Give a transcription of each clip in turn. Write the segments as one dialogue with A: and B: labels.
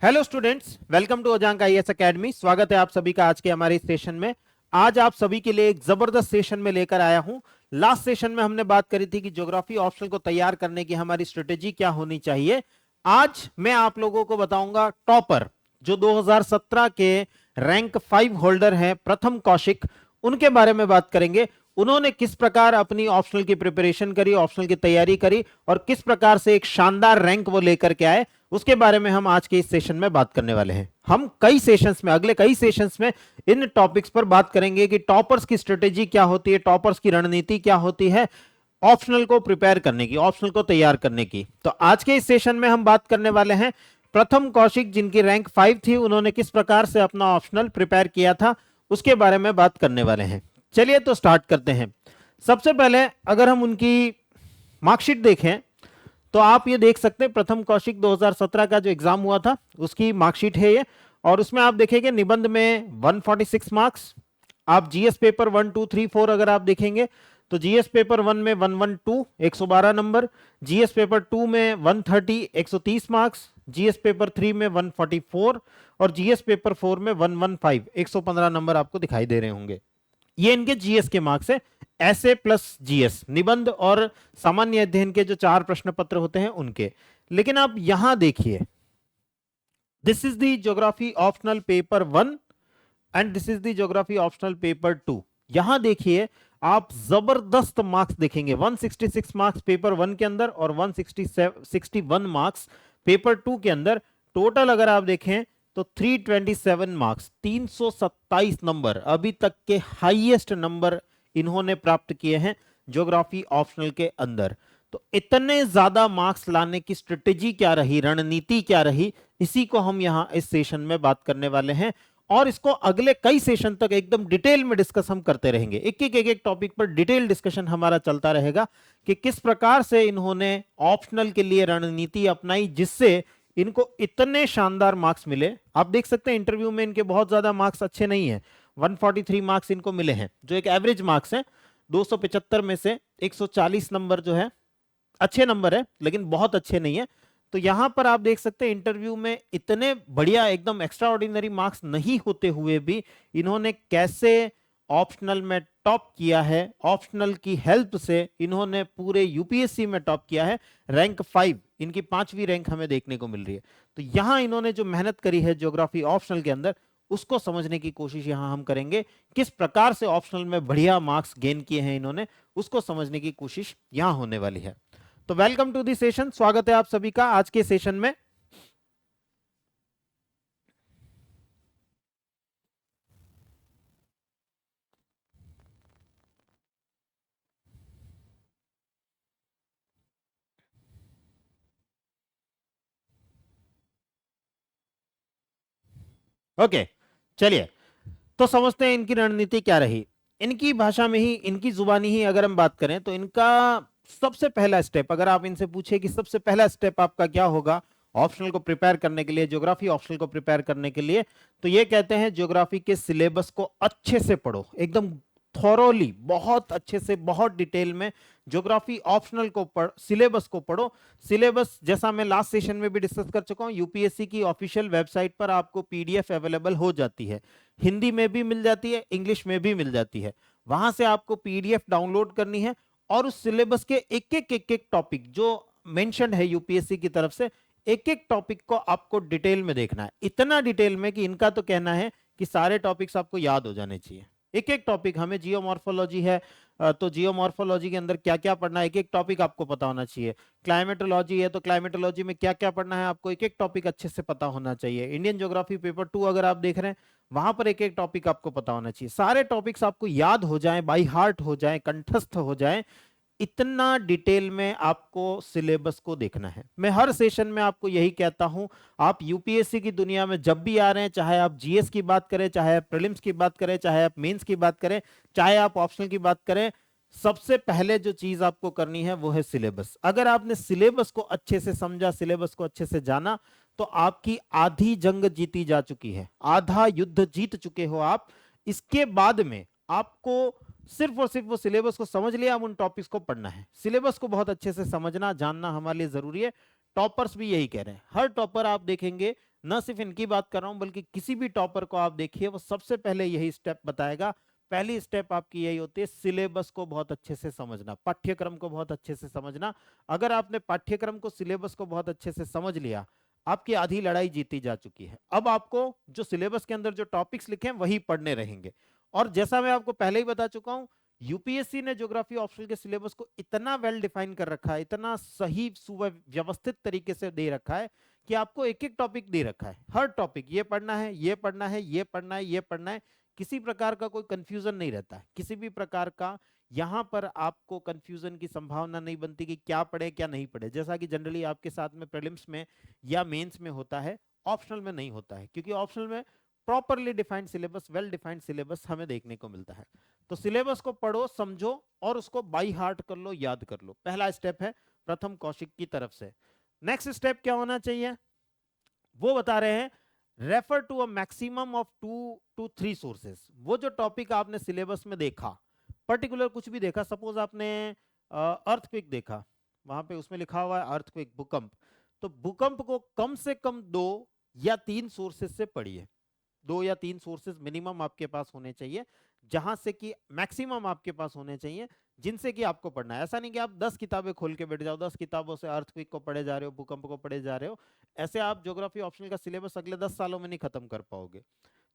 A: Hello students, welcome to Ajank IAS academy. स्वागत है आप सभी का आज के हमारे इस सेशन में। आज आप सभी के लिए एक जबरदस्त सेशन में लेकर आया हूं। लास्ट सेशन में हमने बात करी थी कि ज्योग्राफी ऑप्शनल को तैयार करने की हमारी स्ट्रेटेजी क्या होनी चाहिए। आज मैं आप लोगों को बताऊंगा टॉपर जो 2017 के रैंक 5 होल्डर हैं प्रथम कौशिक, उनके बारे में बात करेंगे। उन्होंने किस प्रकार अपनी ऑप्शनल की प्रिपरेशन करी, ऑप्शनल की तैयारी करी और किस प्रकार से एक शानदार रैंक वो लेकर के आए, उसके बारे में हम आज के इस सेशन में बात करने वाले हैं। हम कई सेशंस में, अगले कई सेशंस में इन टॉपिक्स पर बात करेंगे कि टॉपर्स की स्ट्रेटेजी क्या होती है, टॉपर्स की रणनीति क्या होती है ऑप्शनल को प्रिपेयर करने की, ऑप्शनल को तैयार करने की। तो आज के इस सेशन में हम बात करने वाले हैं प्रथम कौशिक जिनकी रैंक 5 थी, उन्होंने किस प्रकार से अपना ऑप्शनल प्रिपेयर किया था, उसके बारे में बात करने वाले हैं। चलिए तो स्टार्ट करते हैं। सबसे पहले अगर हम उनकी मार्कशीट देखें तो आप ये देख सकते हैं प्रथम कौशिक 2017 का जो एग्जाम हुआ था उसकी मार्कशीट है ये, और उसमें आप देखेंगे निबंध में 146 मार्क्स। आप जीएस पेपर 1 2 3 4 अगर आप देखेंगे तो जीएस पेपर 1 में 112 112 नंबर, जीएस पेपर 2 में 130 130 मार्क्स, जीएस पेपर 3 में 144 और जीएस पेपर 4 में 115 115 नंबर आपको दिखाई दे रहे होंगे। ये इनके जीएस के मार्क्स है। एसए प्लस जीएस, निबंध और सामान्य अध्ययन के जो 4 प्रश्न पत्र होते हैं उनके। लेकिन आप यहां देखिए, this is the geography optional paper 1 and this is the geography optional paper 2। यहां देखिए आप जबरदस्त मार्क्स देखेंगे, 166 मार्क्स पेपर 1 के अंदर और 161 मार्क्स पेपर 2 के अंदर। टोटल अगर आप देखें तो 327 मार्क्स, 327 नंबर अभी तक के हाईएस्ट नंबर इन्होंने प्राप्त किए हैं ज्योग्राफी ऑप्शनल के अंदर। तो इतने ज्यादा मार्क्स लाने की स्ट्रेटेजी क्या रही, रणनीति क्या रही, इसी को हम यहां इस सेशन में बात करने वाले हैं। और इसको अगले कई सेशन तक एकदम डिटेल में डिस्कस हम करते रहेंगे। एक टॉपिक पर डिटेल डिस्कशन हमारा चलता रहेगा कि किस प्रकार से इन्होंने ऑप्शनल के लिए रणनीति अपनाई जिससे इनको इतने शानदार मार्क्स मिले। आप देख सकते हैं इंटरव्यू में इनके बहुत ज्यादा मार्क्स अच्छे नहीं है, 143 मार्क्स इनको मिले हैं जो एक एवरेज मार्क्स है। 275 में से 140 नंबर जो है अच्छे नंबर है लेकिन बहुत अच्छे नहीं है। तो यहां पर आप देख सकते हैं इंटरव्यू में इतने बढ़िया एकदम एक्स्ट्रा ऑर्डिनरी मार्क्स नहीं होते हुए भी इन्होंने कैसे ऑप्शनल में टॉप किया है। ऑप्शनल की हेल्प से इन्होंने पूरे यूपीएससी में टॉप किया है। रैंक 5, इनकी 5वीं रैंक हमें देखने को मिल रही है। तो यहां इन्होंने जो मेहनत करी है ज्योग्राफी ऑप्शनल के अंदर, उसको समझने की कोशिश यहां हम करेंगे। किस प्रकार से ऑप्शनल में बढ़िया मार्क्स गेन किए हैं इन्होंने, उसको समझने की कोशिश यहां होने वाली है। तो वेलकम टू दी सेशन, स्वागत है आप सभी का आज के सेशन में। ओके, चलिए तो समझते हैं इनकी रणनीति क्या रही। इनकी भाषा में ही, इनकी जुबानी ही अगर हम बात करें तो इनका सबसे पहला स्टेप, अगर आप इनसे पूछे कि सबसे पहला स्टेप आपका क्या होगा ऑप्शनल को प्रिपेयर करने के लिए, ज्योग्राफी ऑप्शनल को प्रिपेयर करने के लिए, तो ये कहते हैं ज्योग्राफी के सिलेबस को अच्छे से पढ़ो, एकदम थॉरोली, बहुत अच्छे से, बहुत डिटेल में ज्योग्राफी ऑप्शनल को सिलेबस को पढ़ो। सिलेबस जैसा मैं लास्ट सेशन में भी डिस्कस कर चुका हूं, यूपीएससी की ऑफिशियल वेबसाइट पर आपको पीडीएफ अवेलेबल हो जाती है, हिंदी में भी मिल जाती है, इंग्लिश में भी मिल जाती है। वहां से आपको पीडीएफ डाउनलोड करनी है और उस सिलेबस के एक एक टॉपिक जो मेंशन्ड है यूपीएससी की तरफ से, एक एक टॉपिक को आपको डिटेल में देखना है। इतना डिटेल में कि इनका तो कहना है कि सारे टॉपिक्स आपको याद हो जाने चाहिए। एक एक टॉपिक, हमें जियोमॉर्फोलॉजी है तो जियोमॉर्फोलॉजी के अंदर क्या क्या पढ़ना है, एक एक टॉपिक आपको पता होना चाहिए। क्लाइमेटोलॉजी है तो क्लाइमेटोलॉजी में क्या क्या पढ़ना है आपको, एक एक टॉपिक अच्छे से पता होना चाहिए। इंडियन ज्योग्राफी पेपर 2 अगर आप देख रहे हैं, वहां पर एक एक टॉपिक आपको पता होना चाहिए। सारे टॉपिक्स आपको याद हो जाएं, बाई हार्ट हो जाएं, कंठस्थ हो जाएं, इतना डिटेल में आपको सिलेबस को देखना है। मैं हर सेशन में आपको यही कहता हूं, आप यूपीएससी की दुनिया में जब भी आ रहे हैं, चाहे आप जीएस की बात करें, चाहे आप प्रीलिम्स की बात करें, चाहे आप मेंस की बात करें, चाहे आप ऑप्शनल की बात करें, सबसे पहले जो चीज आपको करनी है वो है सिलेबस। अगर आपने सिलेबस को अच्छे से समझा, सिलेबस को अच्छे से जाना, तो आपकी आधी जंग जीती जा चुकी है, आधा युद्ध जीत चुके हो आप। इसके बाद में आपको सिर्फ और सिर्फ वो सिलेबस को समझ लिया, अब उन टॉपिक्स को पढ़ना है। सिलेबस को बहुत अच्छे से समझना जानना हमारे लिए जरूरी है। टॉपर्स भी यही कह रहे हैं, हर टॉपर आप देखेंगे न सिर्फ इनकी बात कर रहा हूं बल्कि किसी भी टॉपर को आप देखिए वो सबसे पहले यही स्टेप बताएगा। पहली स्टेप आपकी यही होती है, सिलेबस को बहुत अच्छे से समझना, पाठ्यक्रम को बहुत अच्छे से समझना। अगर आपने पाठ्यक्रम को, सिलेबस को बहुत अच्छे से समझ लिया, आपकी आधी लड़ाई जीती जा चुकी है। अब आपको जो सिलेबस के अंदर जो टॉपिक्स लिखे हैं वही पढ़ने रहेंगे। और जैसा मैं आपको पहले ही बता चुका हूं, यूपीएससी ने ज्योग्राफी ऑप्शनल के सिलेबस को इतना वेल डिफाइन कर रखा है, इतना सही सुव्यवस्थित तरीके से दे रखा है कि आपको एक एक टॉपिक दे रखा है। हर टॉपिक ये पढ़ना है, ये पढ़ना है, ये पढ़ना है, ये पढ़ना है। किसी प्रकार का कोई कंफ्यूजन नहीं रहता है, किसी भी प्रकार का यहां पर आपको कंफ्यूजन की संभावना नहीं बनती कि क्या पढ़े क्या नहीं पढ़े, जैसा कि जनरली आपके साथ में प्रीलिम्स में या मेंस में होता है, ऑप्शनल में नहीं होता है। क्योंकि ऑप्शनल में properly defined syllabus, well defined syllabus हमें देखने को मिलता है। तो सिलेबस को पढ़ो, समझो और उसको बाई हार्ट कर लो, याद कर लो। पहला स्टेप है प्रथम कौशिक की तरफ से। नेक्स्ट स्टेप क्या होना चाहिए वो बता रहे हैं, refer to a maximum of 2 to 3 sources. वो जो टॉपिक आपने सिलेबस में देखा, पर्टिकुलर कुछ भी देखा, सपोज आपने अर्थक्वेक देखा, वहां पे उसमें लिखा हुआ है अर्थक्वेक, भूकंप, तो भूकंप को कम से कम 2 या 3 सोर्सेस से पढ़िए। 2 या 3 सोर्सेज मिनिमम आपके पास होने चाहिए, जहां से कि मैक्सिमम आपके पास होने चाहिए, जिनसे कि आपको पढ़ना है। ऐसा नहीं कि आप 10 किताबें खोल के बैठ जाओ, 10 किताबों से अर्थक्वेक को पढ़े जा रहे हो, भूकंप को पढ़े जा रहे हो। ऐसे आप ज्योग्राफी ऑप्शनल का सिलेबस अगले 10 सालों में नहीं खत्म कर पाओगे।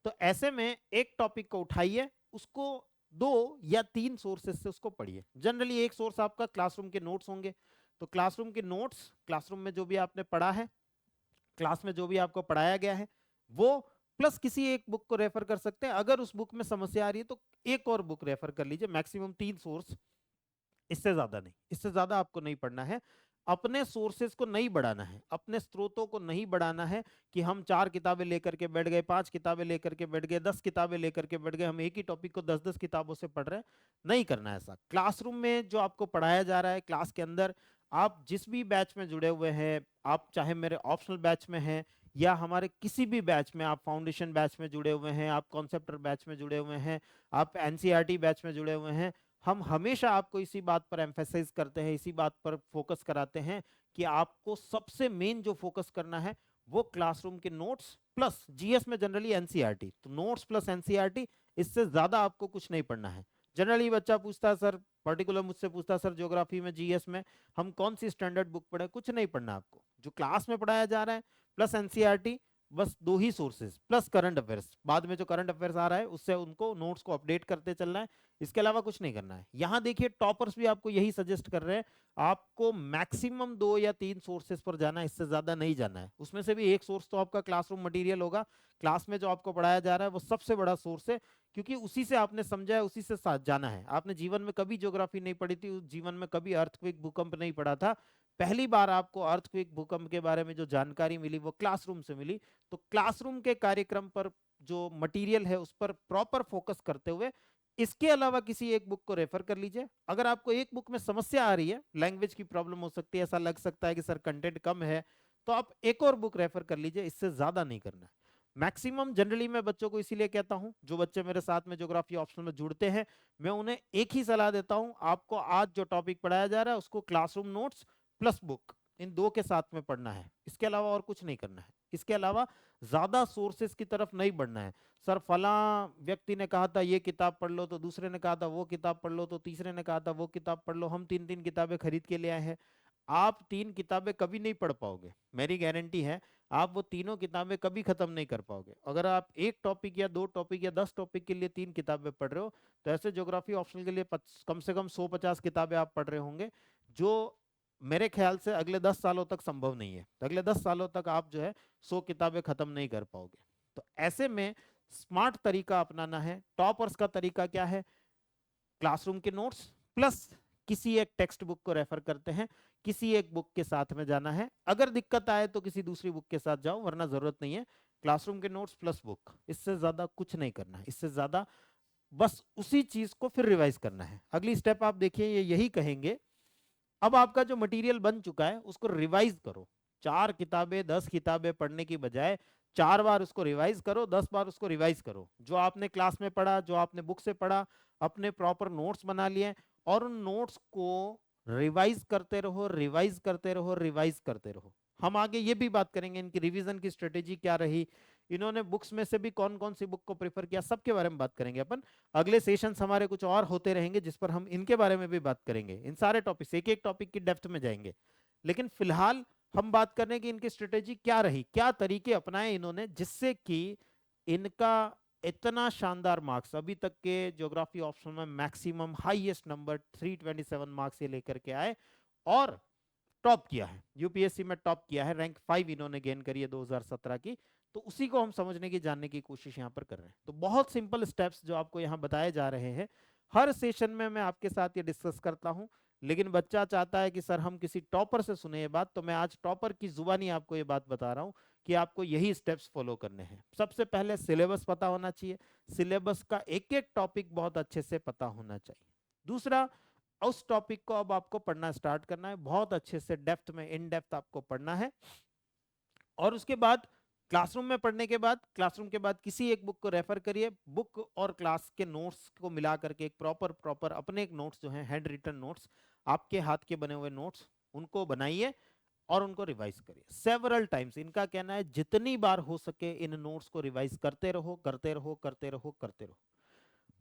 A: तो ऐसे में एक टॉपिक को उठाइए, उसको 2 या 3 सोर्सेज से उसको पढ़िए। जनरली एक सोर्स आपका क्लासरूम के नोट्स होंगे, तो क्लासरूम के नोट्स, क्लासरूम में जो भी आपने पढ़ा है, क्लास में जो भी आपको पढ़ाया गया है, वो प्लस किसी एक बुक को रेफर कर सकते हैं। अगर उस बुक में समस्या आ रही है तो एक और बुक रेफर कर लीजिए। मैक्सिमम 3 सोर्स, इससे ज्यादा नहीं, इससे ज्यादा आपको नहीं पढ़ना है। अपने सोर्सेज को नहीं बढ़ाना है, अपने स्रोतों को नहीं बढ़ाना है कि हम 4 किताबें लेकर के बैठ गए, 5 किताबें लेकर के बैठ गए, 10 किताबें लेकर के बैठ गए, हम एक ही टॉपिक को 10-10 किताबों से पढ़ रहे हैं। नहीं करना है ऐसा। क्लासरूम में जो आपको पढ़ाया जा रहा है, क्लास के अंदर आप जिस भी बैच में जुड़े हुए हैं, आप चाहे मेरे ऑप्शनल बैच में हैं या हमारे किसी भी बैच में, आप फाउंडेशन बैच में जुड़े हुए हैं, आप कॉन्सेप्टर बैच में जुड़े हुए हैं, आप एनसीईआरटी बैच में जुड़े हुए हैं, हम हमेशा आपको इसी बात पर एम्फेसाइज करते हैं, इसी बात पर फोकस कराते हैं कि आपको सबसे मेन जो फोकस करना है वो क्लासरूम के नोट्स प्लस जीएस में जनरली एनसीईआरटी, तो नोट्स प्लस एनसीईआरटी, इससे ज्यादा आपको कुछ नहीं पढ़ना है। जनरली बच्चा पूछता है सर, पर्टिकुलर मुझसे पूछता है सर ज्योग्राफी में जीएस में हम कौन सी स्टैंडर्ड बुक पढ़े, कुछ नहीं पढ़ना आपको। जो क्लास में पढ़ाया जा रहा है प्लस एनसीईआरटी, बस 2 ही सोर्सेज प्लस करंट अफेयर्स, बाद में जो करंट अफेयर्स आ रहा है उससे उनको नोट्स को अपडेट करते चलना है। इसके अलावा कुछ नहीं करना है। यहां देखिए टॉपर्स भी आपको यही सजेस्ट कर रहे हैं, आपको मैक्सिमम 2 या 3 सोर्सेज पर जाना है, इससे ज्यादा नहीं जाना है। उसमें से भी एक सोर्स तो आपका क्लासरूम मटेरियल होगा, क्लास में जो आपको पढ़ाया जा रहा है वो सबसे बड़ा सोर्स है, क्योंकि उसी से आपने समझा है, उसी से साथ जाना है। आपने जीवन में कभी ज्योग्राफी नहीं पढ़ी थी, जीवन में कभी अर्थक्वेक भूकंप नहीं पढ़ा था, पहली बार आपको अर्थक्वेक भूकंप के बारे में जो जानकारी मिली वो क्लासरूम से मिली। तो क्लासरूम के कार्यक्रम पर जो मटेरियल है उस पर प्रॉपर फोकस करते हुए इसके अलावा किसी एक बुक को रेफर कर लीजिए। अगर आपको एक बुक में समस्या आ रही है, लैंग्वेज की प्रॉब्लम हो सकती है, ऐसा लग सकता है कि सर कंटेंट कम है, तो आप एक और बुक रेफर कर लीजिए, इससे ज्यादा नहीं करना है। मैक्सिमम जनरली मैं बच्चों को इसीलिए कहता हूं, जो बच्चे मेरे साथ में ज्योग्राफी ऑप्शनल में जुड़ते हैं, मैं उन्हें एक ही सलाह देता हूं, आपको आज जो टॉपिक पढ़ाया जा रहा है उसको क्लासरूम नोट्स प्लस बुक, इन 2 के साथ में पढ़ना है। इसके अलावा और कुछ नहीं करना है। इसके अलावा ज्यादा सोर्सेस की तरफ नहीं बढ़ना है। सर फला व्यक्ति ने कहा था ये किताब पढ़ लो, तो दूसरे ने कहा था वो किताब पढ़ लो, तो तीसरे ने कहा था वो किताब पढ़ लो, हम 3-3 किताबें खरीद के ले आए हैं। आप 3 किताबें कभी नहीं पढ़ पाओगे, मेरी गारंटी है। आप वो तीनों किताबें कभी खत्म नहीं कर पाओगे। अगर आप एक टॉपिक या 2 टॉपिक या 10 टॉपिक के लिए 3 किताबें पढ़ रहे हो, तो ऐसे ज्योग्राफी ऑप्शनल के लिए कम से कम 100-50 किताबें आप पढ़ रहे होंगे, जो मेरे ख्याल से अगले 10 सालों तक संभव नहीं है। तो अगले 10 सालों तक आप जो है 100 किताबें खत्म नहीं कर पाओगे। तो ऐसे में स्मार्ट तरीका अपनाना है। टॉपर्स का तरीका क्या है, क्लासरूम के नोट्स प्लस किसी एक टेक्स्ट बुक को रेफर करते हैं, किसी एक बुक के साथ में जाना है। अगर दिक्कत आए तो किसी दूसरी बुक के साथ जाओ, वरना जरूरत नहीं है। क्लासरूम के नोट्स प्लस बुक, इससे ज्यादा कुछ नहीं करना है, इससे ज्यादा बस उसी चीज को फिर रिवाइज करना है। अगली स्टेप आप देखिए, ये यही कहेंगे, अब आपका जो मटेरियल बन चुका है उसको रिवाइज करो। 4 किताबें 10 किताबें पढ़ने की बजाय 4 बार उसको रिवाइज करो, 10 बार उसको रिवाइज करो। जो आपने क्लास में पढ़ा, जो आपने बुक से पढ़ा, अपने प्रॉपर नोट्स बना लिए और उन नोट्स को रिवाइज करते रहो, रिवाइज करते रहो, रिवाइज करते रहो। हम आगे ये भी बात करेंगे इनकी रिवीजन की स्ट्रेटेजी क्या रही, इन्होंने बुक्स में से भी कौन कौन सी बुक को प्रेफर किया, सबके बारे में बात करेंगे अपन। अगले सेशंस हमारे कुछ और होते रहेंगे जिस पर हम इनके बारे में भी बात करेंगे, इन सारे टॉपिक्स, एक एक टॉपिक की डेप्थ में जाएंगे। लेकिन फिलहाल हम बात कर रहे हैं कि इनकी स्ट्रेटेजी क्या रही, क्या तरीके अपनाए इन्होंने जिससे कि इनका इतना शानदार मार्क्स, अभी तक के ज्योग्राफी ऑप्शन में मैक्सिमम हाईएस्ट नंबर 327 मार्क्स ये लेकर के आए और टॉप किया है, यूपीएससी में टॉप किया है, रैंक 5 इन्होंने गेन करी है 2017 की। तो उसी को हम समझने की, जानने की कोशिश यहां पर कर रहे हैं। तो बहुत सिंपल स्टेप्स जो आपको यहां बताए जा रहे हैं, हर सेशन में मैं आपके साथ ये डिस्कस करता हूं। लेकिन बच्चा चाहता है कि सर हम किसी टॉपर से सुने ये बात, तो मैं आज टॉपर की जुबानी आपको ये बात बता रहा हूं कि आपको यही स्टेप्स फॉलो करने हैं। सबसे पहले सिलेबस पता होना चाहिए, सिलेबस का एक एक टॉपिक बहुत अच्छे से पता होना चाहिए। दूसरा, उस टॉपिक को अब आपको पढ़ना स्टार्ट करना है, बहुत अच्छे से डेप्थ में, इन डेप्थ आपको पढ़ना है। और उसके बाद क्लासरूम में पढ़ने के बाद, क्लासरूम के बाद किसी एक बुक को रेफर करिए, बुक और क्लास के नोट्स को मिला करके एक प्रॉपर प्रॉपर अपने एक नोट्स जो हैं, हैंड रिटन नोट्स, आपके हाथ के बने हुए नोट्स, उनको बनाइए और उनको रिवाइज करिए सेवरल टाइम्स। इनका कहना है जितनी बार हो सके इन नोट्स को रिवाइज करते रहो, करते रहो, करते रहो, करते रहो।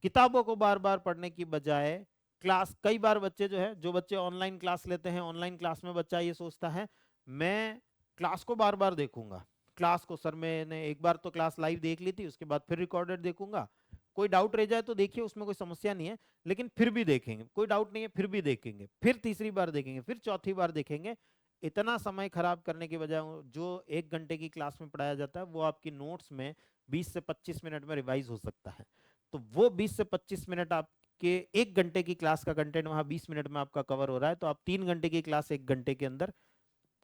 A: किताबों को बार बार पढ़ने की बजाय क्लास, कई बार बच्चे जो है, जो बच्चे ऑनलाइन क्लास लेते हैं, ऑनलाइन क्लास में बच्चा ये सोचता है मैं क्लास को बार बार देखूंगा, क्लास को सर मैंने एक बार तो क्लास लाइव देख ली थी, उसके बाद फिर रिकॉर्डेड देखूंगा, कोई डाउट रह जाए तो देखिए, उसमें कोई समस्या नहीं है, लेकिन फिर भी देखेंगे, कोई डाउट नहीं है फिर भी देखेंगे, फिर तीसरी बार देखेंगे, फिर चौथी बार देखेंगे। इतना समय खराब करने के बजाय जो 1 घंटे की क्लास में पढ़ाया जाता है वो आपकी नोट्स में 20 से 25 मिनट में रिवाइज हो सकता है। तो वो 20 से 25 मिनट आपके 1 घंटे की क्लास का कंटेंट वहां 20 मिनट में आपका कवर हो रहा है, तो आप 3 घंटे की क्लास 1 घंटे के अंदर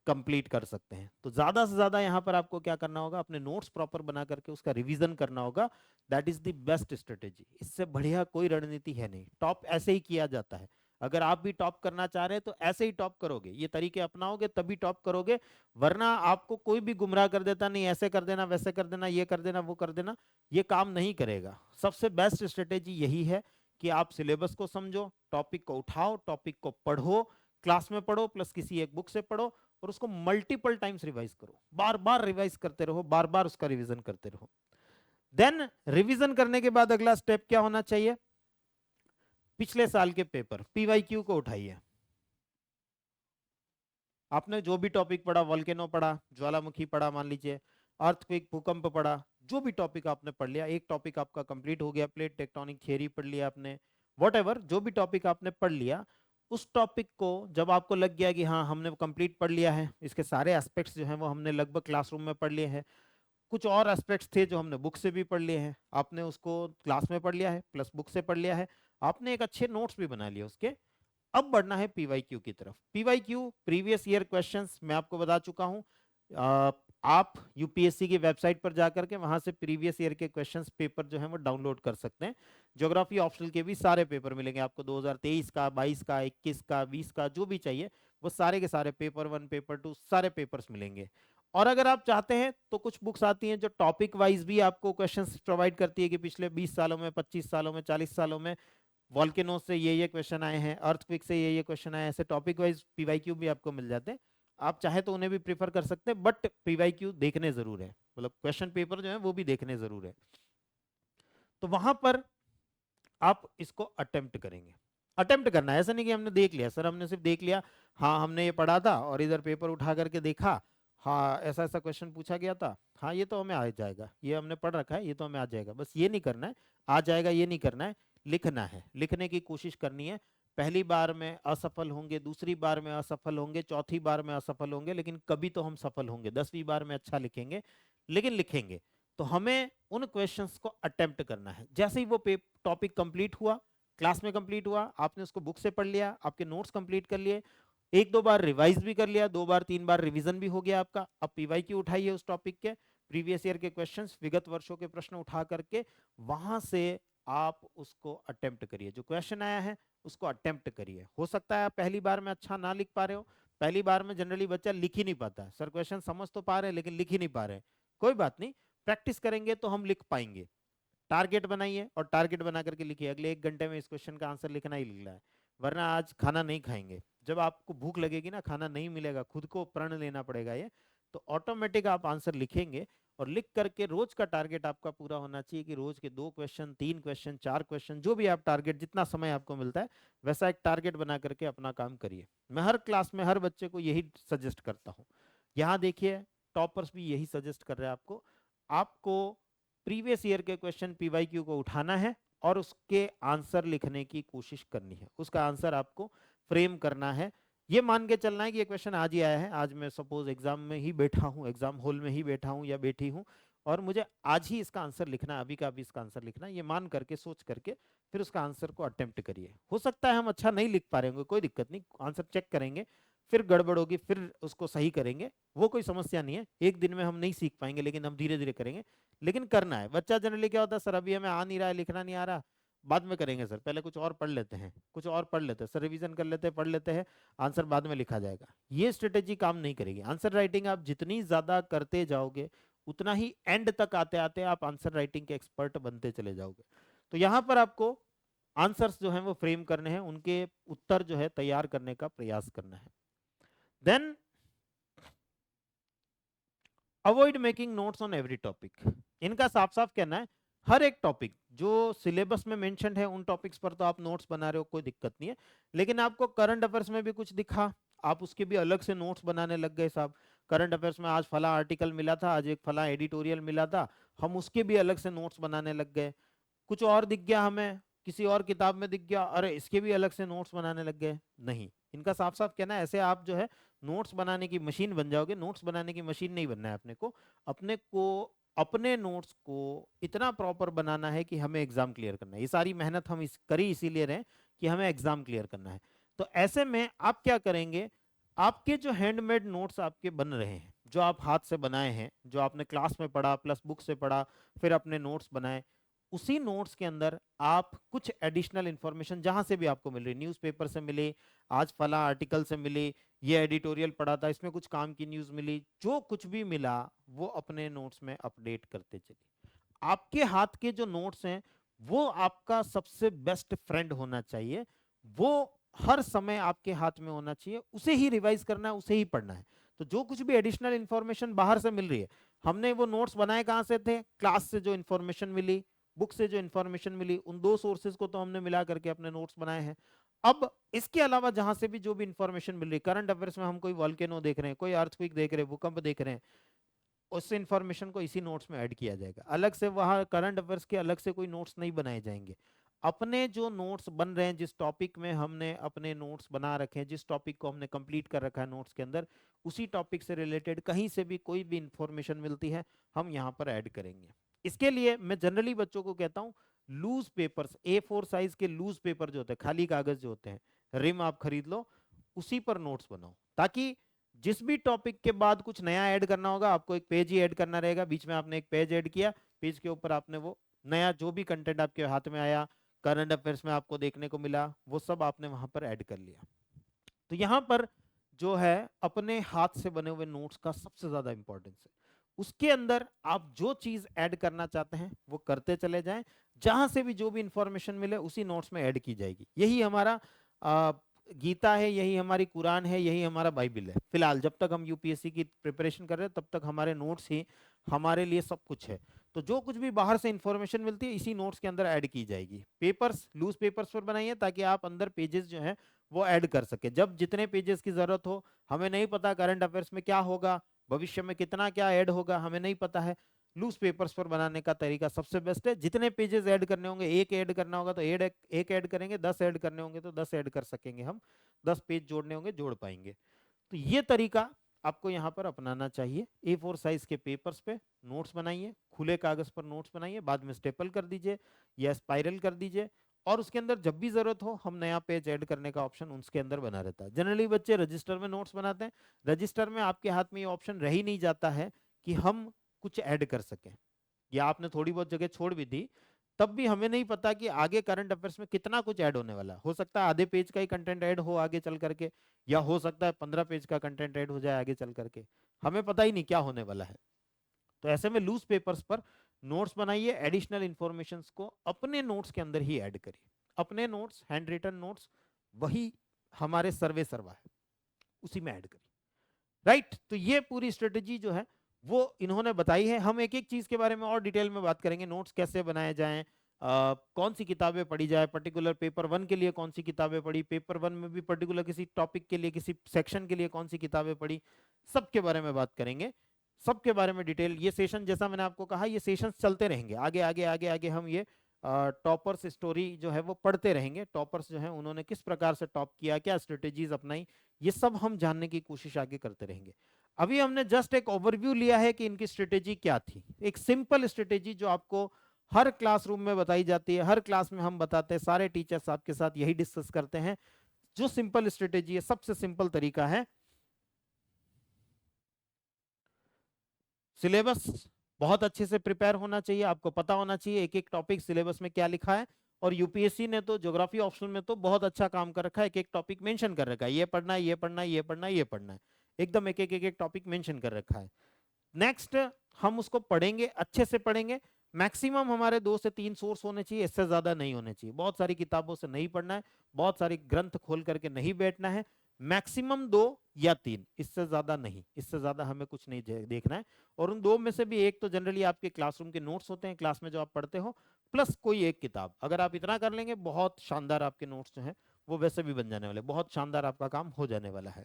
A: कंप्लीट कर सकते हैं। तो ज्यादा से ज्यादा यहां पर आपको क्या करना होगा, अपने नोट्स प्रॉपर बना करके उसका रिवीजन करना होगा। That is the best strategy, इससे बढ़िया कोई रणनीति है नहीं। टॉप ऐसे ही किया जाता है, अगर आप भी टॉप करना चाह रहे हैं तो ऐसे ही टॉप करोगे, ये तरीके अपनाओगे तभी टॉप करोगे। वरना आपको कोई भी गुमराह कर देता, नहीं ऐसे कर देना, वैसे कर देना, ये कर देना, वो कर देना, ये काम नहीं करेगा। सबसे बेस्ट स्ट्रेटेजी यही है कि आप सिलेबस को समझो, टॉपिक को उठाओ, टॉपिक को पढ़ो, क्लास में पढ़ो प्लस किसी एक बुक से पढ़ो, और उसको मल्टीपल टाइम्स रिवाइज करो, बार बार रिवाइज करते रहो, बार बार उसका रिवीजन करते रहो। देन रिवीजन करने के बाद अगला स्टेप क्या होना चाहिए, पिछले साल के पेपर पीवाईक्यू को उठाइए। आपने जो भी टॉपिक पढ़ा, वोल्केनो पढ़ा, ज्वालामुखी पढ़ा, मान लीजिए अर्थक्वेक, भूकंप पढ़ा, जो भी टॉपिक आपने पढ़ लिया, एक टॉपिक आपका कंप्लीट हो गया, प्लेट टेक्टोनिक थियरी पढ़ लिया आपने, वॉट जो भी टॉपिक आपने पढ़ लिया, उस टॉपिक को जब आपको लग गया कि हाँ हमने कंप्लीट पढ़ लिया है, इसके सारे एस्पेक्ट्स जो हैं वो हमने लगभग क्लासरूम में पढ़ लिए हैं, कुछ और एस्पेक्ट्स थे जो हमने बुक से भी पढ़ लिए हैं, आपने उसको क्लास में पढ़ लिया है प्लस बुक से पढ़ लिया है, आपने एक अच्छे नोट्स भी बना लिए उसके, अब बढ़ना है पीवाईक्यू की तरफ। पीवाईक्यू प्रीवियस ईयर क्वेश्चंस मैं आपको बता चुका हूं, आप यूपीएससी की वेबसाइट पर जाकर के वहां से प्रीवियस ईयर के क्वेश्चंस पेपर जो है वो डाउनलोड कर सकते हैं। ज्योग्राफी ऑप्शनल के भी सारे पेपर मिलेंगे आपको, 2023 का, 22 का, 21 का, 20 का, जो भी चाहिए वो सारे के सारे, पेपर 1, पेपर 2, सारे पेपर्स मिलेंगे। और अगर आप चाहते हैं तो कुछ बुक्स आती हैं जो टॉपिक वाइज भी आपको क्वेश्चंस प्रोवाइड करती है कि पिछले 20 सालों में, 25 सालों में, 40 सालों में वॉल्केनो से ये क्वेश्चन आए हैं, अर्थक्वेक से ये क्वेश्चन आए हैं, ऐसे टॉपिक वाइज पीवाईक्यू भी आपको मिल जाते हैं। आप चाहे तो उन्हें भी प्रीफर कर सकते हैं, बट पीवाईक्यू देखने जरूर है, मतलब क्वेश्चन पेपर जो है वो भी देखने जरूर है। तो वहां पर आप इसको अटेम्प्ट करेंगे, अटेम्प्ट करना है, ऐसा नहीं कि हमने देख लिया, सर हमने सिर्फ देख लिया, हाँ हमने ये पढ़ा था और इधर पेपर उठा करके देखा, हाँ ऐसा ऐसा क्वेश्चन पूछा गया था, हाँ ये तो हमें आ जाएगा, ये हमने पढ़ रखा है, ये तो हमें आ जाएगा, बस ये नहीं करना है, आ जाएगा ये नहीं करना है, लिखना है, लिखने की कोशिश करनी है। पहली बार में असफल होंगे, दूसरी बार में असफल होंगे, चौथी बार में असफल होंगे, लेकिन कभी तो हम सफल होंगे, 10वीं बार में अच्छा लिखेंगे, लेकिन लिखेंगे। तो हमें उन क्वेश्चंस को अटेम्प्ट करना है। जैसे ही वो टॉपिक कंप्लीट हुआ, क्लास में कंप्लीट हुआ, आपने उसको बुक से पढ़ लिया, आपके नोट्स कंप्लीट कर लिए, एक दो बार रिवाइज भी कर लिया, 2 बार 3 बार रिवीजन भी हो गया आपका, अब पीवाईक्यू उठाइए उस टॉपिक के, प्रीवियस ईयर के क्वेश्चंस, विगत वर्षों के प्रश्न उठा करके वहां से आप उसको अटेम्प्ट करिए, जो क्वेश्चन आया है उसको अटेम्प्ट करिए। हो सकता है आप पहली बार में अच्छा ना लिख पा रहे हो, पहली बार में जनरली बच्चा लिख ही नहीं पाता है, सर क्वेश्चन समझ तो पा रहे हैं लेकिन लिख ही नहीं पा रहे हैं, कोई बात नहीं, प्रैक्टिस करेंगे तो हम लिख पाएंगे। टारगेट बनाइए और टारगेट बना करके लिखिए, अगले 1 घंटे में इस क्वेश्चन का आंसर लिखना ही लिखना है। वरना आज खाना नहीं खाएंगे। जब आपको भूख लगेगी ना, खाना नहीं मिलेगा, खुद को प्रण लेना पड़ेगा ये, तो ऑटोमेटिक आप आंसर लिखेंगे। और लिख करके रोज का टारगेट आपका पूरा होना चाहिए कि रोज के 2 क्वेश्चन, 3 क्वेश्चन, 4 क्वेश्चन, जो भी आप टारगेट, जितना समय आपको मिलता है वैसा एक टारगेट बना करके अपना काम करिए। मैं हर क्लास में हर बच्चे को यही सजेस्ट करता हूँ। यहाँ देखिए टॉपर्स भी यही सजेस्ट कर रहे हैं आपको। आपको प्रीवियस ईयर के क्वेश्चन पीवाईक्यू को उठाना है और उसके आंसर लिखने की कोशिश करनी है, उसका आंसर आपको फ्रेम करना है। ये मान के चलना है कि ये क्वेश्चन आज ही आया है, आज मैं सपोज एग्जाम में ही बैठा हूँ, एग्जाम हॉल में ही बैठा हूँ या बैठी हूँ, और मुझे आज ही इसका आंसर लिखना है, अभी का अभी इसका आंसर लिखना है। ये मान करके, सोच करके फिर उसका आंसर को अटेम्प्ट करिए। हो सकता है हम अच्छा नहीं लिख पा रहे होंगे, कोई दिक्कत नहीं, आंसर चेक करेंगे, फिर गड़बड़ होगी फिर उसको सही करेंगे, वो कोई समस्या नहीं है। एक दिन में हम नहीं सीख पाएंगे, लेकिन हम धीरे धीरे करेंगे। लेकिन करना है। बच्चा जनरली क्या होता है, सर अभी हमें आ नहीं रहा है, लिखना नहीं आ रहा, बाद में करेंगे सर, पहले कुछ और पढ़ लेते हैं, कुछ और पढ़ लेते हैं सर, रिवीजन कर लेते हैं, पढ़ लेते हैं, आंसर बाद में लिखा जाएगा। ये स्ट्रेटेजी काम नहीं करेगी। आंसर राइटिंग आप जितनी ज्यादा करते जाओगे उतना ही एंड तक आते आते आप आंसर राइटिंग के एक्सपर्ट बनते चले जाओगे। तो यहां पर आपको आंसर्स जो हैं वो फ्रेम करने हैं, उनके उत्तर जो है तैयार करने का प्रयास करना है। Then avoid making notes on every topic. इनका साफ साफ कहना है हर एक टॉपिक जो सिलेबस में मेंशन्ड है उन टॉपिक्स पर तो आप नोट्स बना रहे हो, कोई दिक्कत नहीं है। लेकिन आपको करंट अफेयर्स में भी कुछ दिखा, आप उसके भी अलग से नोट्स बनाने लग गए साहब। करंट अफेयर्स में आज फला आर्टिकल मिला था, आज एक फला एडिटोरियल मिला था, हम उसके भी अलग से नोट्स बनाने लग गए। कुछ और दिख गया हमें, किसी और किताब में दिख गया, अरे इसके भी अलग से नोट्स बनाने लग गए। नहीं, इनका साफ साफ कहना है ऐसे आप जो है नोट्स बनाने की मशीन बन जाओगे। नोट्स बनाने की मशीन नहीं बनना है अपने को। अपने को अपने नोट्स को इतना प्रॉपर बनाना है कि हमें एग्जाम क्लियर करना है। ये सारी मेहनत हम करी इसीलिए रहे कि हमें एग्जाम क्लियर करना है। तो ऐसे में आप क्या करेंगे, आपके जो हैंडमेड नोट्स आपके बन रहे हैं, जो आप हाथ से बनाए हैं, जो आपने क्लास में पढ़ा प्लस बुक से पढ़ा फिर अपने नोट्स बनाए, उसी नोट्स के अंदर आप कुछ एडिशनल इंफॉर्मेशन जहां से भी आपको मिल रही, न्यूज़पेपर से मिले, आज फला आर्टिकल से मिले, ये एडिटोरियल पढ़ा था इसमें कुछ काम की न्यूज मिली, जो कुछ भी मिला वो अपने नोट्स में अपडेट करते चलिए। आपके हाथ के जो नोट्स हैं वो आपका सबसे बेस्ट फ्रेंड होना चाहिए। वो हर समय आपके हाथ में होना चाहिए, उसे ही रिवाइज करना है, उसे ही पढ़ना है। तो जो कुछ भी एडिशनल इंफॉर्मेशन बाहर से मिल रही है, हमने वो नोट्स बनाए कहां से थे, क्लास से जो इंफॉर्मेशन मिली, बुक से जो इंफॉर्मेशन मिली, उन दो सोर्सेज को तो हमने मिला करके अपने नोट्स बनाए हैं। अब इसके अलावा जहां से भी जो भी इंफॉर्मेशन मिल रही है, करंट अफेयर्स में हम कोई वॉल्केनो देख रहे हैं, कोई अर्थक्वेक देख रहे हैं, भूकंप देख रहे हैं, उस इंफॉर्मेशन को इसी नोट्स में ऐड किया जाएगा। अलग से वहां करंट अफेयर्स के अलग से कोई नोट्स नहीं बनाए जाएंगे। अपने जो नोट्स बन रहे हैं, जिस टॉपिक में हमने अपने नोट्स बना रखे हैं, जिस टॉपिक को हमने कंप्लीट कर रखा है नोट्स के अंदर, उसी टॉपिक से रिलेटेड कहीं से भी कोई भी इंफॉर्मेशन मिलती है हम यहाँ पर ऐड करेंगे। इसके लिए मैं जनरली बच्चों को कहता हूँ लूज पेपर्स, A4 साइज के लूज पेपर जो होते हैं, खाली कागज जो होते हैं, रिम आप खरीद लो, उसी पर नोट्स बनाओ, ताकि जिस भी टॉपिक के बाद कुछ नया ऐड करना होगा आपको एक पेज ही ऐड करना रहेगा। बीच में आपने एक पेज ऐड किया, पेज के ऊपर आपने वो नया जो भी कंटेंट आपके हाथ में आया, करंट अफेयर्स में आपको देखने को मिला, वो सब आपने वहां पर ऐड कर लिया। तो यहां पर जो है अपने हाथ से बने हुए नोट्स का सबसे ज्यादा इंपॉर्टेंस है। उसके अंदर आप जो चीज ऐड करना चाहते हैं वो करते चले जाएं, जहां से भी जो भी इंफॉर्मेशन मिले उसी नोट्स में ऐड की जाएगी। यही हमारा गीता है, यही हमारी कुरान है, यही हमारा बाइबल है। फिलहाल जब तक हम यूपीएससी की प्रिपरेशन कर रहे हैं तब तक हमारे नोट्स ही हमारे लिए सब कुछ है। तो जो कुछ भी बाहर से इंफॉर्मेशन मिलती है इसी नोट्स के अंदर ऐड की जाएगी। पेपर्स लूज पेपर्स पर बनाइए ताकि आप अंदर पेजेस जो है वो ऐड कर सके जब जितने पेजेस की जरूरत हो। हमें नहीं पता करंट अफेयर्स में क्या होगा, भविष्य में कितना क्या ऐड होगा, हमें नहीं पता है। लूज पेपर्स पर बनाने का तरीका सबसे बेस्ट है। जितने पेजेस ऐड करने होंगे, एक ऐड करना होगा तो एक ऐड करेंगे, 10 ऐड करने होंगे तो 10 ऐड कर सकेंगे हम, 10 पेज जोड़ने होंगे जोड़ पाएंगे। तो ये तरीका आपको यहाँ पर अपनाना चाहिए। A4 साइज के पेपर्स पे नोट्स बनाइए, खुले कागज पर नोट्स बनाइए, बाद में स्टेपल कर दीजिए या स्पाइरल कर दीजिए, और उसके अंदर जब भी जरूरत हो हम नया पेज ऐड करने का ऑप्शन उसके अंदर बना रहता है। जनरली बच्चे रजिस्टर में नोट्स बनाते हैं, रजिस्टर में आपके हाथ में ये ऑप्शन रह ही नहीं जाता है कि हम कुछ ऐड कर सकें, या आपने थोड़ी बहुत जगह छोड़ भी दी तब भी हमें नहीं पता कि आगे करंट अफेयर्स में कितना कुछ ऐड होने वाला है। हो सकता है आधे पेज का ही कंटेंट ऐड हो आगे चल करके, या हो सकता है 15 पेज का कंटेंट ऐड हो जाए आगे चल करके, हमें पता ही नहीं क्या होने वाला है। तो ऐसे में लूज पेपर्स पर नोट्स बनाइए, एडिशनल इंफॉर्मेशन को अपने नोट्स के अंदर ही ऐड करिए। अपने नोट्स, हैंड रिटन नोट्स वही हमारे सर्वे सर्वा है, उसी में ऐड करिए। राइट, तो ये पूरी स्ट्रेटेजी जो है वो इन्होंने बताई है। हम एक एक चीज के बारे में और डिटेल में बात करेंगे, नोट्स कैसे बनाए जाएं, कौन सी किताबें पढ़ी जाए, पर्टिकुलर पेपर वन के लिए कौन सी किताबें पढ़ी, पेपर वन में भी पर्टिकुलर किसी टॉपिक के लिए किसी सेक्शन के लिए कौन सी किताबें पढ़ी, सबके बारे में बात करेंगे, सबके बारे में डिटेल। ये सेशन जैसा मैंने आपको कहा ये सेशंस चलते रहेंगे, आगे आगे आगे आगे हम ये टॉपर्स स्टोरी जो है वो पढ़ते रहेंगे, टॉपर्स जो है उन्होंने किस प्रकार से टॉप किया, क्या स्ट्रेटेजीज अपनाई, ये सब हम जानने की कोशिश आगे करते रहेंगे। अभी हमने जस्ट एक ओवरव्यू लिया है कि इनकी स्ट्रेटेजी क्या थी, एक सिंपल स्ट्रेटेजी जो आपको हर क्लासरूम में बताई जाती है, हर क्लास में हम बताते हैं, सारे टीचर्स आपके साथ यही डिस्कस करते हैं। जो सिंपल स्ट्रेटेजी है, सबसे सिंपल तरीका है, सिलेबस बहुत अच्छे से प्रिपेयर होना चाहिए, आपको पता होना चाहिए एक एक टॉपिक सिलेबस में क्या लिखा है। और यूपीएससी ने तो ज्योग्राफी ऑप्शनल में तो बहुत अच्छा काम कर रखा है, एक एक टॉपिक मेंशन कर रखा है, ये पढ़ना है, ये पढ़ना है, ये पढ़ना है, ये पढ़ना है, एकदम एक एक टॉपिक मेंशन कर रखा है। नेक्स्ट हम उसको पढ़ेंगे, अच्छे से पढ़ेंगे, मैक्सिमम हमारे 2 से 3 सोर्स होने चाहिए, इससे ज्यादा नहीं होने चाहिए। बहुत सारी किताबों से नहीं पढ़ना है, बहुत सारी ग्रंथ खोल करके नहीं बैठना है, मैक्सिमम 2 या 3, इससे ज्यादा नहीं, इससे ज्यादा हमें कुछ नहीं देखना है। और उन 2 में से भी एक तो जनरली आपके क्लासरूम के नोट्स होते हैं, क्लास में जो आप पढ़ते हो, प्लस कोई एक किताब। अगर आप इतना कर लेंगे, बहुत शानदार आपके नोट्स जो है वो वैसे भी बन जाने वाले, बहुत शानदार आपका काम हो जाने वाला है।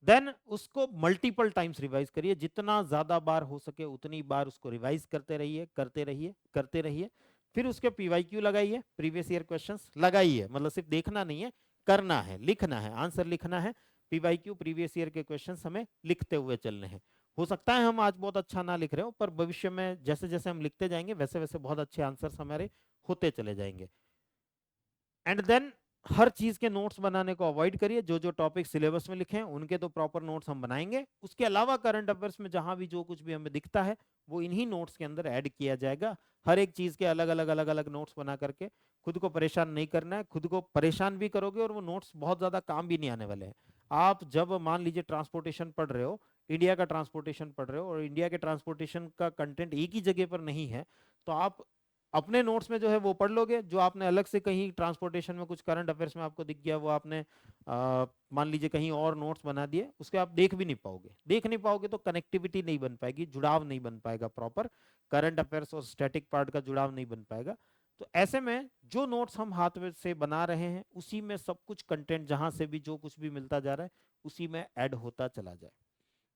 A: देन उसको मल्टीपल टाइम्स रिवाइज करिए, जितना ज्यादा बार हो सके उतनी बार उसको रिवाइज करते रहिए, करते रहिए, करते रहिए। फिर उसके पीवाईक्यू लगाइए, प्रीवियस ईयर क्वेश्चंस लगाइए, मतलब सिर्फ देखना नहीं है, करना है, लिखना है, आंसर लिखना है। पीवाईक्यू प्रीवियस ईयर के क्वेश्चंस हमें लिखते हुए चलने हैं। हो सकता है हम आज बहुत अच्छा ना लिख रहे हो, पर भविष्य में जैसे जैसे हम लिखते जाएंगे वैसे वैसे बहुत अच्छे आंसर्स हमारे होते चले जाएंगे। एंड देन हर चीज के नोट्स बनाने को अवॉइड करिए, जो जो टॉपिक सिलेबस में लिखे हैं उनके तो प्रॉपर नोट्स हम बनाएंगे, उसके अलावा करंट अफेयर्स में जहां भी जो कुछ भी हमें दिखता है वो इन्हीं नोट्स के अंदर ऐड किया जाएगा। हर एक चीज के अलग अलग अलग अलग नोट्स बना करके खुद को परेशान नहीं करना है, खुद को परेशान भी करोगे और वो नोट्स बहुत ज्यादा काम भी नहीं आने वाले हैं। आप जब मान लीजिए ट्रांसपोर्टेशन पढ़ रहे हो, इंडिया का ट्रांसपोर्टेशन पढ़ रहे हो और इंडिया के ट्रांसपोर्टेशन का कंटेंट एक ही जगह पर नहीं है, तो आप अपने नोट्स में जो है वो पढ़ लोगे, जो आपने अलग से कहीं ट्रांसपोर्टेशन में कुछ करंट अफेयर्स में आपको दिख गया वो आपने मान लीजिए कहीं और नोट्स बना दिए, उसके आप देख भी नहीं पाओगे, देख नहीं पाओगे तो कनेक्टिविटी नहीं बन पाएगी, जुड़ाव नहीं बन पाएगा, प्रॉपर करंट अफेयर्स और स्टैटिक पार्ट का जुड़ाव नहीं बन पाएगा। तो ऐसे में जो नोट्स हम हाथ में से बना रहे हैं उसी में सब कुछ कंटेंट जहां से भी जो कुछ भी मिलता जा रहा है उसी में ऐड होता चला जाए।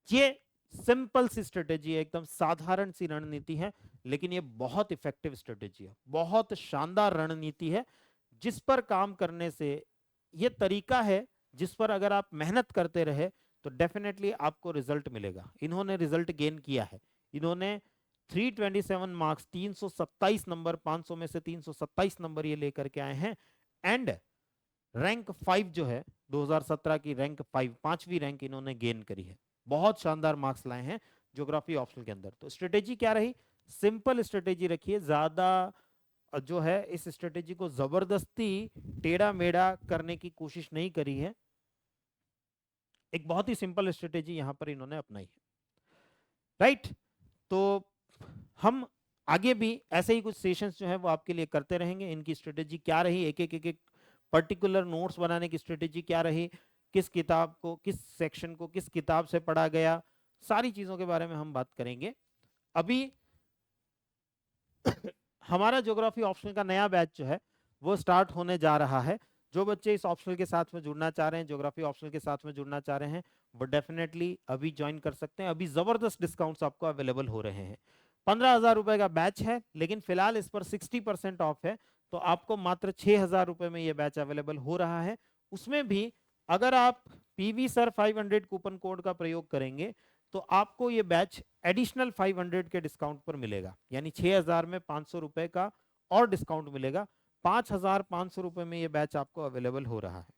A: ये सिंपल सी स्ट्रेटेजी है, एकदम साधारण सी रणनीति है, लेकिन ये बहुत इफेक्टिव स्ट्रेटेजी है, बहुत शानदार रणनीति है, जिस पर काम करने से ये तरीका है जिस पर अगर आप मेहनत करते रहे तो डेफिनेटली आपको रिजल्ट मिलेगा। इन्होंने रिजल्ट गेन किया है, इन्होंने 327 मार्क्स, 327 नंबर, 500 में से 327 नंबर ये लेकर के आए हैं। एंड रैंक 5 जो है 2017 की रैंक 5, 5वीं रैंक इन्होंने गेन करी है, बहुत शानदार मार्क्स लाए हैं ज्योग्राफी ऑप्शनल के अंदर। तो स्ट्रेटेजी क्या रही, सिंपल स्ट्रेटेजी रखिए, ज्यादा जो है इस स्ट्रेटेजी को जबरदस्ती टेढ़ा मेढ़ा करने की कोशिश नहीं करी है, एक बहुत ही सिंपल स्ट्रेटेजी यहां पर इन्होंने अपनाई है। राइट, तो हम आगे भी ऐसे ही कुछ सेशंस जो है वो आपके लिए करते रहेंगे, इनकी स्ट्रेटेजी क्या रही, एक एक पर्टिकुलर नोट्स बनाने की स्ट्रेटेजी क्या रही, किस किताब को, किस सेक्शन को किस किताब से पढ़ा गया, सारी चीजों के बारे में हम बात करेंगे। अभी हमारा ज्योग्राफी ऑप्शनल का नया बैच जो है वो स्टार्ट होने जा रहा है। जो बच्चे इस ऑप्शनल के साथ में जुड़ना चाह रहे हैं, ज्योग्राफी ऑप्शनल के साथ में जुड़ना चाह रहे हैं, वो डेफिनेटली अभी ज्वाइन कर सकते हैं। अभी जबरदस्त डिस्काउंट्स आपको अवेलेबल हो रहे हैं। 15,000 रुपए का बैच है, लेकिन फिलहाल इस पर 60% ऑफ है, तो आपको मात्र 6,000 रुपए में यह बैच अवेलेबल हो रहा है। उसमें भी अगर आप पीवी सर 500 कूपन कोड का प्रयोग करेंगे तो आपको ये बैच एडिशनल 500 के डिस्काउंट पर मिलेगा, यानी 6,000 में 500 रुपए का और डिस्काउंट मिलेगा। 5,500 रुपए में ये बैच आपको अवेलेबल हो रहा है।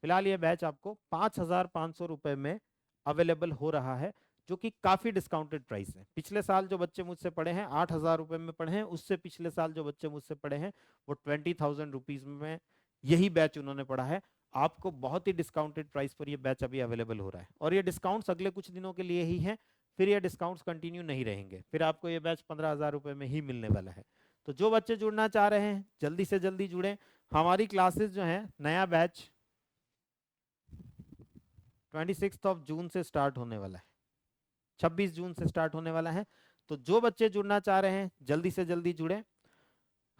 A: फिलहाल ये बैच आपको 5,500 रुपए में अवेलेबल हो रहा है, जो कि काफी डिस्काउंटेड प्राइस है। पिछले साल जो बच्चे मुझसे पढ़े हैं 8,000 रुपए में पढ़े हैं, उससे पिछले साल जो बच्चे मुझसे पढ़े हैं वो 20,000 रुपीज में यही बैच उन्होंने पढ़ा है। आपको बहुत ही डिस्काउंटेड प्राइस पर ये बैच अभी अवेलेबल हो रहा है, और ये डिस्काउंट्स अगले कुछ दिनों के लिए ही है, फिर ये डिस्काउंट्स कंटिन्यू नहीं रहेंगे, फिर आपको ये बैच 15,000 रुपए में ही मिलने वाला है। तो जो बच्चे जुड़ना चाह रहे हैं जल्दी से जल्दी जुड़े। हमारी क्लासेस जो है नया बैच 26 जून से स्टार्ट होने वाला है, 26 जून से स्टार्ट होने वाला है। तो जो बच्चे जुड़ना चाह रहे हैं जल्दी से जल्दी जुड़े।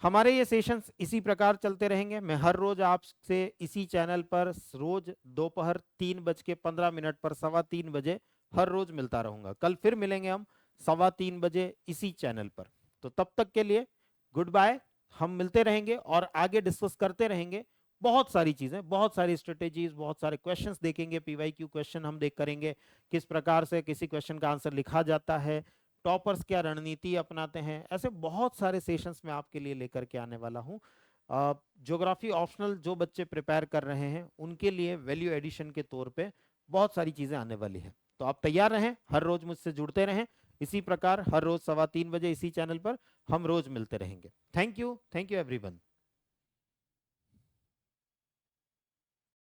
A: हमारे ये सेशंस इसी प्रकार चलते रहेंगे। मैं हर रोज आपसे इसी चैनल पर रोज दोपहर 3:15 पर 3:15 हर रोज मिलता रहूंगा। कल फिर मिलेंगे हम 3:15 इसी चैनल पर। तो तब तक के लिए गुड बाय। हम मिलते रहेंगे और आगे डिस्कस करते रहेंगे बहुत सारी चीजें, बहुत सारी स्ट्रेटेजीज, बहुत सारे क्वेश्चंस देखेंगे। पीवाईक्यू क्वेश्चन हम देख करेंगे, किस प्रकार से किसी क्वेश्चन का आंसर लिखा जाता है, टॉपर्स क्या रणनीति अपनाते हैं। ऐसे बहुत सारे सेशंस में आपके लिए लेकर के आने वाला हूं। ज्योग्राफी ऑप्शनल जो बच्चे प्रिपेयर कर रहे हैं उनके लिए वैल्यू एडिशन के तौर पे बहुत सारी चीजें आने वाली है। तो आप तैयार रहें, हर रोज मुझसे जुड़ते रहें। इसी प्रकार हर रोज 3:15 इसी चैनल पर हम रोज मिलते रहेंगे। Thank you everyone.